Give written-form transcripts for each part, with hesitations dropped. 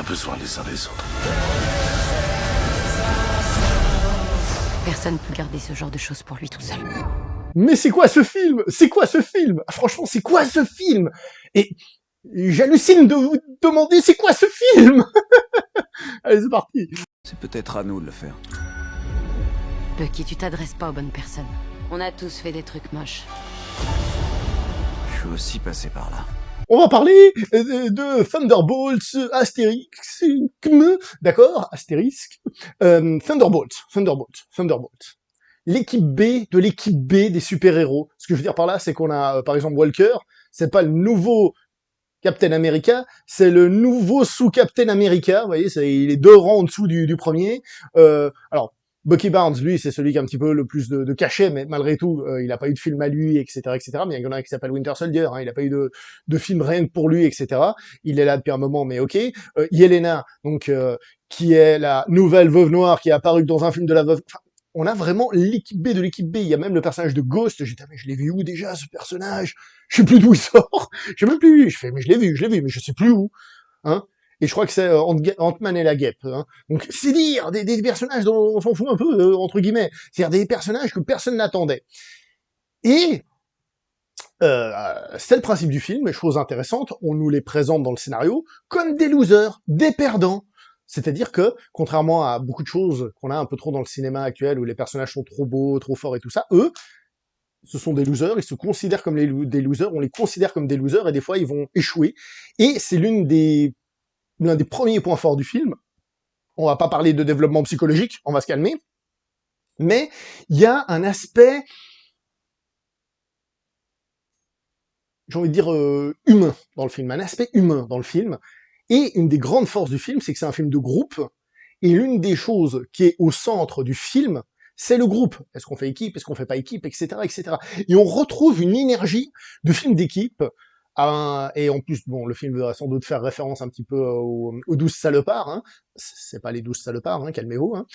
besoin les uns des autres. Personne ne peut garder ce genre de choses pour lui tout seul. Mais c'est quoi ce film? C'est quoi ce film? Ah, franchement, c'est quoi ce film? Et j'hallucine de vous demander c'est quoi ce film? Allez, c'est parti. C'est peut-être à nous de le faire. Bucky, tu t'adresses pas aux bonnes personnes. On a tous fait des trucs moches. Je suis aussi passé par là. On va parler de Thunderbolts, Astérix, d'accord, Astérisque, Thunderbolts. L'équipe B de l'équipe B des super-héros. Ce que je veux dire par là, c'est qu'on a, par exemple, Walker, c'est pas le nouveau Captain America, c'est le nouveau sous-Captain America, vous voyez, il est 2 rangs en dessous du premier. Alors, Bucky Barnes, lui, c'est celui qui a un petit peu le plus de cachet, mais malgré tout, il n'a pas eu de film à lui, etc., etc. Mais il y en a un qui s'appelle Winter Soldier, hein, il n'a pas eu de film rien que pour lui, etc. Il est là depuis un moment, mais ok. Yelena, donc, qui est la nouvelle Veuve Noire, qui est apparue dans un film de la Veuve... Enfin, on a vraiment l'équipe B de l'équipe B. Il y a même le personnage de Ghost. J'étais, mais je l'ai vu où déjà, ce personnage? Je sais plus d'où il sort. Je sais même plus. Je fais, mais je l'ai vu, mais je sais plus où. Hein? Et je crois que c'est Ant-Man et la Guêpe. Hein. Donc, c'est dire des personnages dont on s'en fout un peu, entre guillemets. C'est-à-dire des personnages que personne n'attendait. Et c'est le principe du film, et chose intéressante, on nous les présente dans le scénario comme des losers, des perdants. C'est-à-dire que, contrairement à beaucoup de choses qu'on a un peu trop dans le cinéma actuel, où les personnages sont trop beaux, trop forts et tout ça, eux, ce sont des losers, ils se considèrent comme des losers, on les considère comme des losers, et des fois ils vont échouer. Et c'est l'un des premiers points forts du film. On va pas parler de développement psychologique, on va se calmer. Mais il y a un aspect, j'ai envie de dire, humain dans le film, un aspect humain dans le film. Et une des grandes forces du film, c'est que c'est un film de groupe, et l'une des choses qui est au centre du film, c'est le groupe. Est-ce qu'on fait équipe, est-ce qu'on fait pas équipe, etc., etc. Et on retrouve une énergie de film d'équipe, et en plus, bon, le film va sans doute faire référence un petit peu aux 12 salopards, hein. C'est pas les 12 salopards, hein, calmez-vous, hein.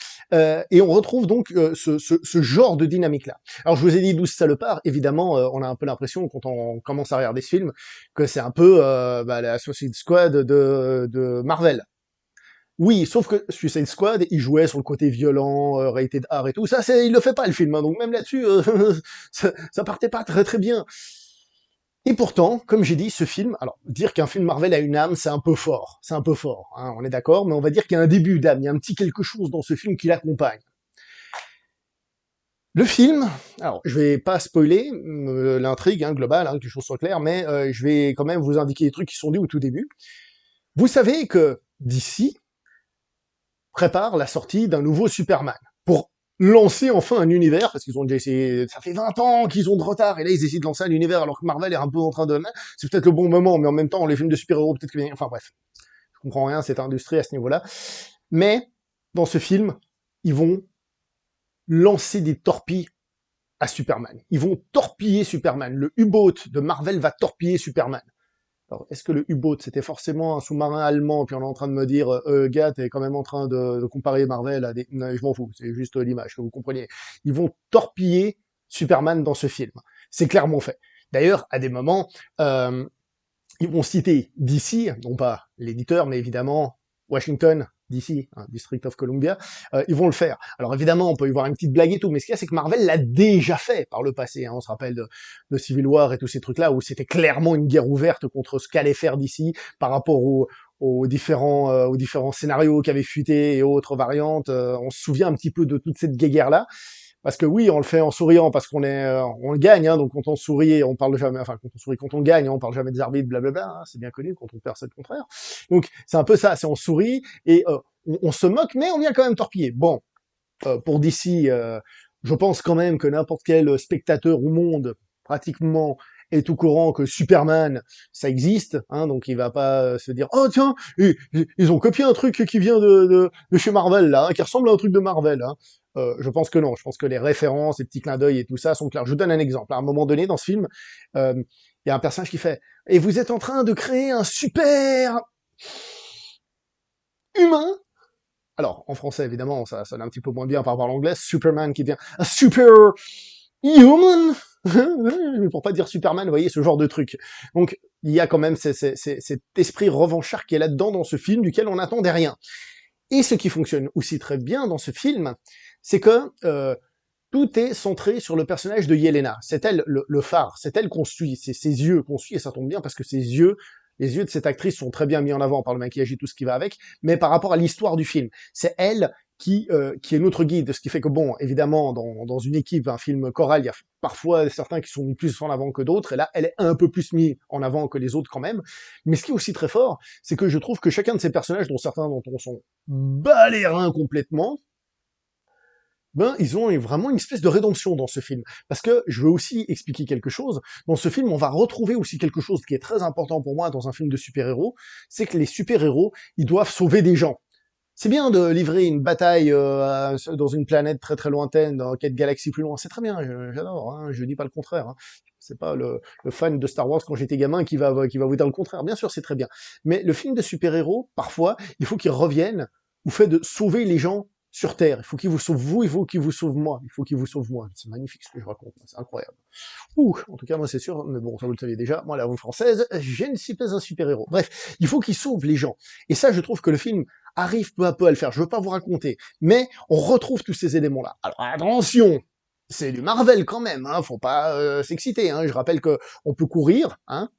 Et on retrouve donc ce genre de dynamique-là. Alors, je vous ai dit 12 salopards, évidemment, on a un peu l'impression, quand on commence à regarder ce film, que c'est un peu la Suicide Squad de Marvel. Oui, sauf que Suicide Squad, il jouait sur le côté violent, rated R et tout, ça, il le fait pas, le film, hein, donc même là-dessus, ça partait pas très très bien. Et pourtant, comme j'ai dit, ce film, alors, dire qu'un film Marvel a une âme, c'est un peu fort, hein, on est d'accord, mais on va dire qu'il y a un début d'âme, il y a un petit quelque chose dans ce film qui l'accompagne. Le film, alors, je vais pas spoiler l'intrigue globale, que les choses soient claires, mais je vais quand même vous indiquer les trucs qui sont dits au tout début. Vous savez que DC prépare la sortie d'un nouveau Superman, pour lancer enfin un univers, parce qu'ils ont déjà essayé, ça fait 20 ans qu'ils ont de retard, et là ils essaient de lancer un univers alors que Marvel est un peu en train de... C'est peut-être le bon moment, mais en même temps, les films de super-héros, peut-être que... Enfin bref, je comprends rien, cette industrie à ce niveau-là. Mais, dans ce film, ils vont lancer des torpilles à Superman. Ils vont torpiller Superman. Le U-Boat de Marvel va torpiller Superman. Alors, est-ce que le U-Boat, c'était forcément un sous-marin allemand, puis on est en train de me dire, gars, t'es quand même en train de comparer Marvel à des... Non, je m'en fous, c'est juste l'image, que vous compreniez. Ils vont torpiller Superman dans ce film. C'est clairement fait. D'ailleurs, à des moments, ils vont citer DC, non pas l'éditeur, mais évidemment Washington, DC, District of Columbia, ils vont le faire. Alors évidemment, on peut y voir une petite blague et tout, mais ce qu'il y a, c'est que Marvel l'a déjà fait par le passé. On se rappelle de Civil War et tous ces trucs-là, où c'était clairement une guerre ouverte contre ce qu'allait faire DC par rapport aux différents scénarios qui avaient fuité et autres variantes. On se souvient un petit peu de toute cette guerre-là. Parce que oui, on le fait en souriant parce qu'on le gagne, hein, donc quand on sourit, on parle jamais, enfin, quand on gagne, on parle jamais des arbitres, blablabla, hein, c'est bien connu, quand on perd, c'est le contraire. Donc, c'est un peu ça, c'est on sourit, et on se moque, mais on vient quand même torpiller. Bon, pour d'ici, je pense quand même que n'importe quel spectateur au monde, pratiquement, est au courant que Superman, ça existe, hein, donc il va pas se dire, oh tiens, ils ont copié un truc qui vient de chez Marvel, là, hein, qui ressemble à un truc de Marvel, hein. Je pense que non, je pense que les références, les petits clins d'œil et tout ça sont clairs. Je vous donne un exemple. À un moment donné, dans ce film, il y a un personnage qui fait « Et vous êtes en train de créer un super humain ?» Alors, en français, évidemment, ça sonne un petit peu moins bien par rapport à l'anglais. Superman qui devient un super human pour pas dire Superman, vous voyez, ce genre de truc. Donc, il y a quand même cet esprit revanchard qui est là-dedans dans ce film, duquel on n'attendait rien. Et ce qui fonctionne aussi très bien dans ce film, c'est que tout est centré sur le personnage de Yelena. C'est elle le phare, c'est elle qu'on suit, c'est ses yeux qu'on suit, et ça tombe bien parce que les yeux de cette actrice sont très bien mis en avant par le maquillage et tout ce qui va avec, mais par rapport à l'histoire du film. C'est elle qui est notre guide, ce qui fait que, bon, évidemment, dans une équipe, un film choral, il y a parfois certains qui sont mis plus en avant que d'autres, et là, elle est un peu plus mise en avant que les autres quand même. Mais ce qui est aussi très fort, c'est que je trouve que chacun de ces personnages, dont certains d'entre eux sont bas les reins complètement, ben, ils ont vraiment une espèce de rédemption dans ce film. Parce que, je veux aussi expliquer quelque chose, dans ce film, on va retrouver aussi quelque chose qui est très important pour moi dans un film de super-héros, c'est que les super-héros, ils doivent sauver des gens. C'est bien de livrer une bataille dans une planète très très lointaine, dans quelques galaxies plus loin, c'est très bien, j'adore, hein, je dis pas le contraire. Hein. C'est pas le fan de Star Wars quand j'étais gamin qui va vous dire le contraire. Bien sûr, c'est très bien. Mais le film de super-héros, parfois, il faut qu'il revienne au fait de sauver les gens sur Terre. Il faut qu'il vous sauve vous, il faut qu'il vous sauve moi. Il faut qu'il vous sauve moi. C'est magnifique ce que je raconte, c'est incroyable. Ouh, en tout cas, moi c'est sûr, mais bon, ça vous le saviez déjà, moi la langue française, je ne suis pas un super-héros. Bref, il faut qu'il sauve les gens. Et ça, je trouve que le film arrive peu à peu à le faire. Je veux pas vous raconter, mais on retrouve tous ces éléments-là. Alors attention, c'est du Marvel quand même, hein, faut pas s'exciter. Hein. Je rappelle que on peut courir, hein,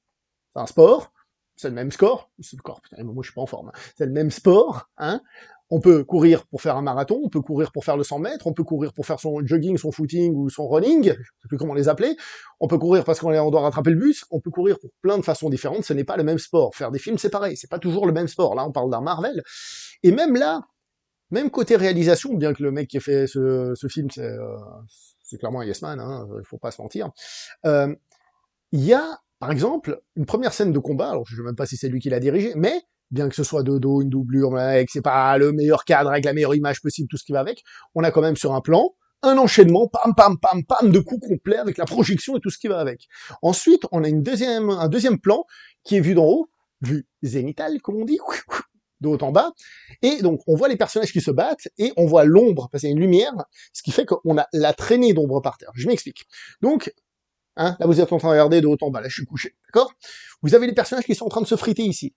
c'est un sport, c'est le même score. Putain, moi je suis pas en forme. Hein. C'est le même sport, hein. On peut courir pour faire un marathon, on peut courir pour faire le 100 mètres, on peut courir pour faire son jogging, son footing ou son running, je sais plus comment les appeler, on peut courir parce qu'on doit rattraper le bus, on peut courir pour plein de façons différentes, ce n'est pas le même sport. Faire des films, c'est pareil, c'est pas toujours le même sport. Là, on parle d'un Marvel. Et même là, même côté réalisation, bien que le mec qui a fait ce film, c'est clairement un yes man, hein, faut pas se mentir, il y a, par exemple, une première scène de combat, alors je sais même pas si c'est lui qui l'a dirigé, mais bien que ce soit de dos, une doublure, que c'est pas le meilleur cadre avec la meilleure image possible, tout ce qui va avec, on a quand même sur un plan un enchaînement, pam, pam, pam, pam, de coups complets avec la projection et tout ce qui va avec. Ensuite, on a un deuxième plan qui est vu d'en haut, vue zénitale, comme on dit, de haut en bas, et donc on voit les personnages qui se battent, et on voit l'ombre, parce qu'il y a une lumière, ce qui fait qu'on a la traînée d'ombre par terre. Je m'explique. Donc, hein, là vous êtes en train de regarder de haut en bas, là je suis couché, d'accord? Vous avez les personnages qui sont en train de se friter ici.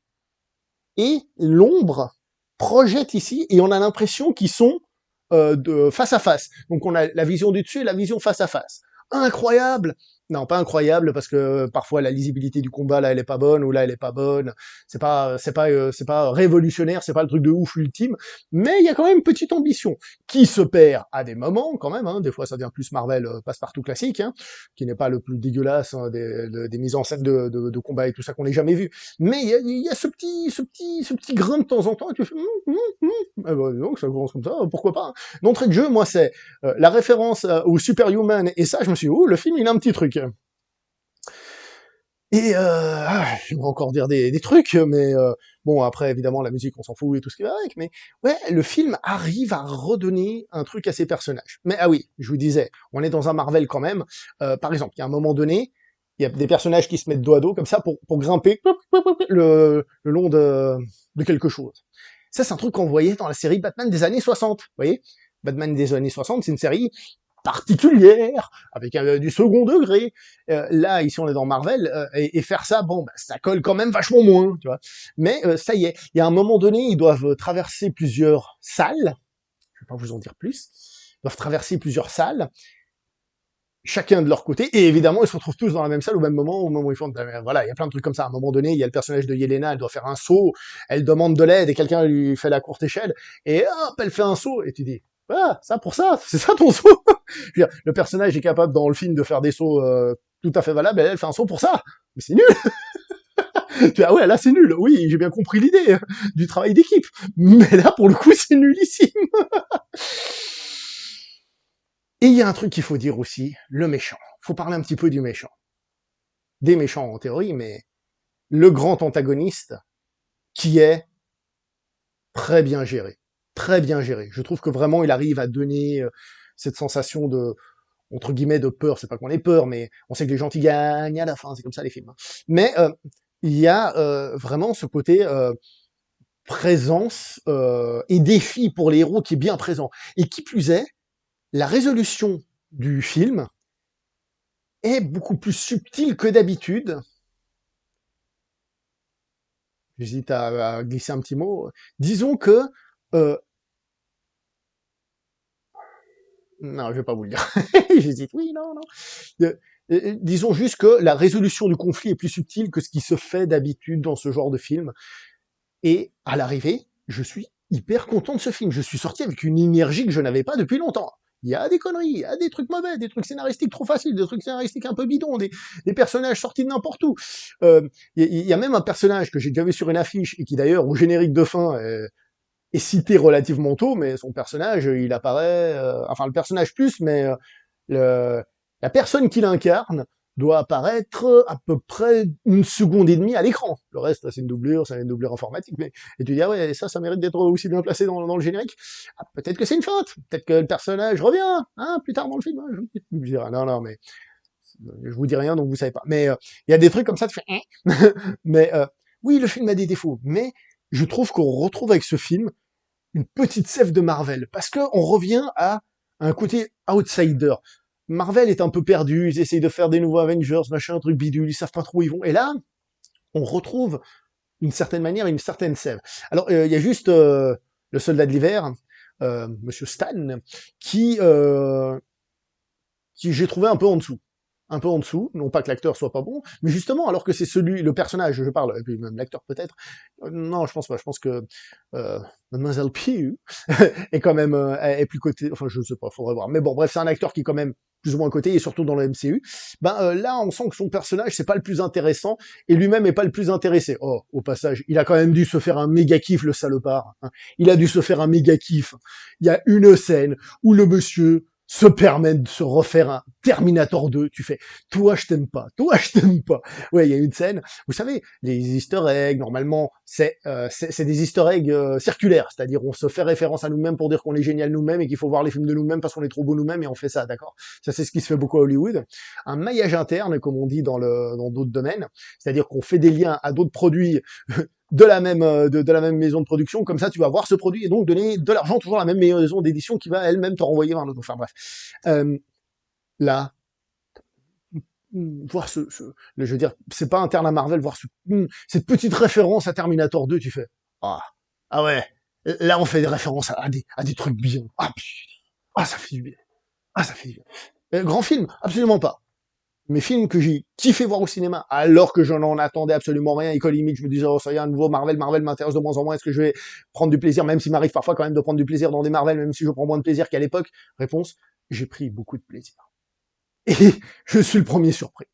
Et l'ombre projette ici, et on a l'impression qu'ils sont de face à face. Donc on a la vision du dessus et la vision face à face. Incroyable! Non, pas incroyable, parce que parfois la lisibilité du combat, là, elle est pas bonne, ou là, elle est pas bonne. C'est pas révolutionnaire, c'est pas le truc de ouf ultime, mais il y a quand même une petite ambition, qui se perd à des moments, quand même, hein. Des fois ça devient plus Marvel passe-partout classique, hein, qui n'est pas le plus dégueulasse hein, des mises en scène de combat et tout ça qu'on n'ait jamais vu. Mais il y a ce petit grain de temps en temps, et tu fais, eh ben, donc ça commence comme ça, pourquoi pas. Hein. D'entrée de jeu, moi, c'est la référence au Superhuman, et ça, je me suis dit, oh, le film, il a un petit truc. Et je vais encore dire des trucs, mais bon, après, évidemment, la musique, on s'en fout et tout ce qui va avec, mais ouais, le film arrive à redonner un truc à ses personnages. Mais ah oui, je vous disais, on est dans un Marvel quand même. Par exemple, il y a un moment donné, il y a des personnages qui se mettent dos à dos, comme ça, pour grimper le long de quelque chose. Ça, c'est un truc qu'on voyait dans la série Batman des années 60, vous voyez. Batman des années 60, c'est une série particulière, avec du second degré. Là, ici, on est dans Marvel, et faire ça, bon, bah, ça colle quand même vachement moins, tu vois. Mais ça y est, il y a un moment donné, ils doivent traverser plusieurs salles, je vais pas vous en dire plus, ils doivent traverser plusieurs salles, chacun de leur côté, et évidemment, ils se retrouvent tous dans la même salle au même moment où ils font... Voilà, il y a plein de trucs comme ça. À un moment donné, il y a le personnage de Yelena, elle doit faire un saut, elle demande de l'aide, et quelqu'un lui fait la courte échelle, et hop, elle fait un saut, et tu dis... Ah, ça pour ça, c'est ça ton saut. Je veux dire, le personnage est capable dans le film de faire des sauts tout à fait valables, et elle fait un saut pour ça. Mais c'est nul. Tu dis, ah ouais, là c'est nul. Oui, j'ai bien compris l'idée du travail d'équipe. Mais là, pour le coup, c'est nullissime. Et il y a un truc qu'il faut dire aussi, le méchant. Faut parler un petit peu du méchant. Des méchants en théorie, mais le grand antagoniste qui est très bien géré. Très bien géré. Je trouve que vraiment il arrive à donner cette sensation de, entre guillemets, de peur. C'est pas qu'on ait peur, mais on sait que les gentils gagnent à la fin, c'est comme ça les films. Hein. Mais il y a vraiment ce côté présence et défi pour les héros qui est bien présent. Et qui plus est, la résolution du film est beaucoup plus subtile que d'habitude. j'hésite à glisser un petit mot. Disons que... euh, non, je vais pas vous le dire. J'hésite. Oui, non, non. Disons juste que la résolution du conflit est plus subtile que ce qui se fait d'habitude dans ce genre de film. Et à l'arrivée, je suis hyper content de ce film. Je suis sorti avec une énergie que je n'avais pas depuis longtemps. Il y a des conneries, il y a des trucs mauvais, des trucs scénaristiques trop faciles, des trucs scénaristiques un peu bidons, des personnages sortis de n'importe où. Il y a même un personnage que j'ai déjà vu sur une affiche et qui d'ailleurs au générique de fin est cité relativement tôt, mais son personnage, il apparaît, enfin le personnage plus, mais le, la personne qui l'incarne doit apparaître à peu près 1 seconde et demie à l'écran. Le reste, c'est une doublure informatique, mais et tu dis ah ouais, ça mérite d'être aussi bien placé dans le générique. Ah, peut-être que c'est une feinte, peut-être que le personnage revient, hein, plus tard dans le film. Hein, je me dirais, non, non, mais je vous dis rien, donc vous savez pas. Mais il y a des trucs comme ça, tu fais, hein. Mais oui, le film a des défauts, mais je trouve qu'on retrouve avec ce film une petite sève de Marvel, parce que on revient à un côté outsider. Marvel est un peu perdu, ils essayent de faire des nouveaux Avengers, machin, truc bidule, ils savent pas trop où ils vont. Et là, on retrouve d'une certaine manière une certaine sève. Alors, il y a juste le soldat de l'hiver, Monsieur Stan, qui, qui j'ai trouvé un peu en dessous. Un peu en dessous, non pas que l'acteur soit pas bon, mais justement, alors que c'est le personnage, je parle, et puis même l'acteur peut-être, non, je pense pas, je pense que Mademoiselle Pugh est quand même, est plus côté, enfin je sais pas, faudrait voir, mais bon, bref, c'est un acteur qui est quand même plus ou moins côté, et surtout dans le MCU, là, on sent que son personnage, c'est pas le plus intéressant, et lui-même est pas le plus intéressé. Oh, au passage, il a quand même dù se faire un méga kiff, le salopard, hein. Il a dû se faire un méga kiff. Il y a une scène où le monsieur se permettre de se refaire un Terminator 2, tu fais, toi je t'aime pas, toi je t'aime pas. Ouais, il y a une scène, vous savez, les easter eggs, normalement, c'est des easter eggs circulaires, c'est-à-dire on se fait référence à nous-mêmes pour dire qu'on est génial nous-mêmes et qu'il faut voir les films de nous-mêmes parce qu'on est trop beau nous-mêmes et on fait ça, d'accord? Ça c'est ce qui se fait beaucoup à Hollywood. Un maillage interne, comme on dit dans d'autres domaines, c'est-à-dire qu'on fait des liens à d'autres produits de la même de la même maison de production, comme ça tu vas voir ce produit et donc donner de l'argent toujours à la même maison d'édition qui va elle-même te renvoyer vers l'autre. Enfin bref, là, voir je veux dire, c'est pas interne à Marvel, voir cette petite référence à Terminator 2, tu fais ah ah ouais, là on fait des références à des trucs bien, ah putain, ah ça fait du bien, ah ça fait du bien. Grand film, absolument pas. Mes films que j'ai kiffé voir au cinéma, alors que je n'en attendais absolument rien, et qu'à limite, je me disais, oh, ça y est, un nouveau Marvel m'intéresse de moins en moins, est-ce que je vais prendre du plaisir, même s'il m'arrive parfois quand même de prendre du plaisir dans des Marvel, même si je prends moins de plaisir qu'à l'époque? Réponse, j'ai pris beaucoup de plaisir. Et je suis le premier surpris.